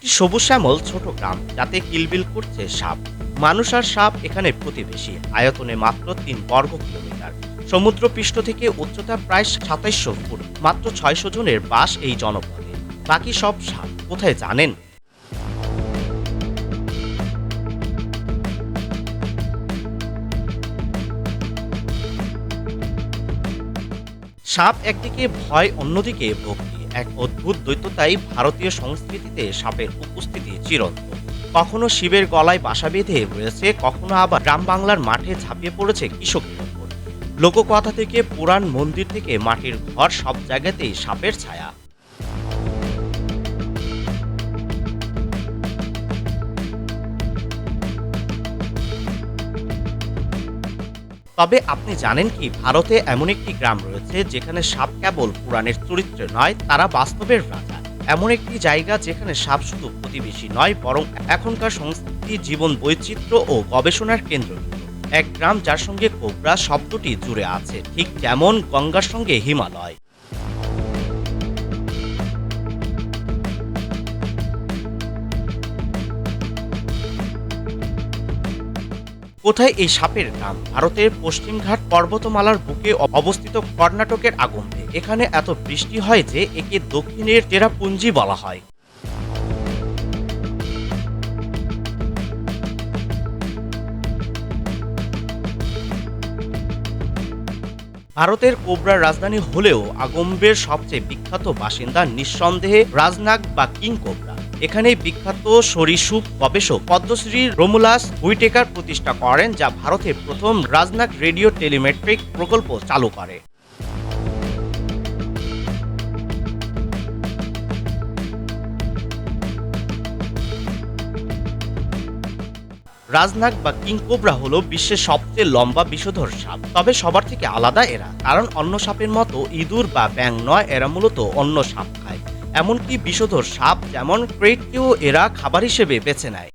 একটি সবুজ শ্যামল ছোট গ্রাম যাতে কিলবিল করছে সাপ। মানুষ আর সাপ এখানে প্রতিবেশী, আয়তনে মাত্র ৩ বর্গ কিলোমিটার। সমুদ্র পৃষ্ঠ থেকে উচ্চতা প্রায় ২৭০০ ফুট। মাত্র ৬০০ জনের বাস এই জনপদে। বাকি সব সাপ কোথায় জানেন? সাপ একদিকে ভয়, অন্যদিকে ভক্তি। এক অদ্ভুত দ্বৈততাই ভারতীয় সংস্কৃতিতে সাপের উপস্থিতি চিরন্তন। কখনো শিবের গলায় বাসা বেঁধে রয়েছে, কখনো আবার গ্রাম বাংলার মাঠে ঝাঁপিয়ে পড়েছে কৃষকের ওপর। লোককথা থেকে পুরাণ, মন্দির থেকে মাটির ঘর, সব জায়গাতেই সাপের ছায়া। তবে আপনি জানেন কি, ভারতে এমন একটি গ্রাম রয়েছে যেখানে সাপ কেবল পুরাণের চরিত্রে নয়, তারা বাস্তবের রাজা। এমন একটি জায়গা যেখানে সাপ শুধু প্রতিবেশী নয়, বরং এখনকার সংস্কৃতি, জীবন বৈচিত্র্য ও গবেষণার কেন্দ্র। এক গ্রাম যার সঙ্গে কোবরা শব্দটি জুড়ে আছে, ঠিক যেমন গঙ্গার সঙ্গে হিমালয়। কোথায় এই সাপের গ্রাম? ভারতের পশ্চিমঘাট পর্বতমালার বুকে অবস্থিত কর্ণাটকের আগমে। এখানে এত বৃষ্টি হয় যে একে দক্ষিণের চেরাপুঞ্জি বলা হয়। ভারতের কোবরার রাজধানী হলেও আগম্বের সবচেয়ে বিখ্যাত বাসিন্দা নিঃসন্দেহে রাজনাগ বা কিং কোবরা। এখানেই বিখ্যাত সরীসৃপ গবেষক পদ্মশ্রী রোমুলাস হুইটেকার প্রতিষ্ঠা করেন, যা ভারতের প্রথম রাজনাগ রেডিও টেলিমেট্রিক প্রকল্প চালু করে। রাজনাগ বা কিং কোবরা হলো বিশ্বের সবচেয়ে লম্বা বিষধর সাপ। তবে সবার থেকে আলাদা এরা, কারণ অন্য সাপের মতো ইঁদুর বা ব্যাঙ নয়, এরা মূলত অন্য সাপ খায়। এমনকি বিষধর সাপ যেমন ক্রেটকেও এরা খাবার হিসেবে বেছে নেয়।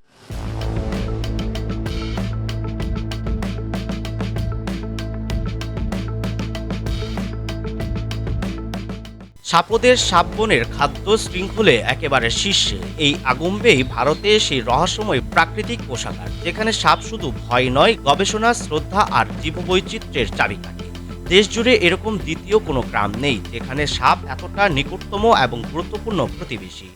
সাপদের সাপবনের খাদ্য শৃঙ্খলে একেবারে শীর্ষে এই আগম্বেই ভারতে সেই রহস্যময় প্রাকৃতিক কোষাগার, যেখানে সাপ শুধু ভয় নয়, গবেষণা, শ্রদ্ধা আর জীববৈচিত্র্যের চাবিকাঠি। দেশ জুড়ে এরকম দ্বিতীয় কোনো গ্রাম নেই যেখানে সাপ এতটা নিকটতম এবং গুরুত্বপূর্ণ প্রতিবেশী।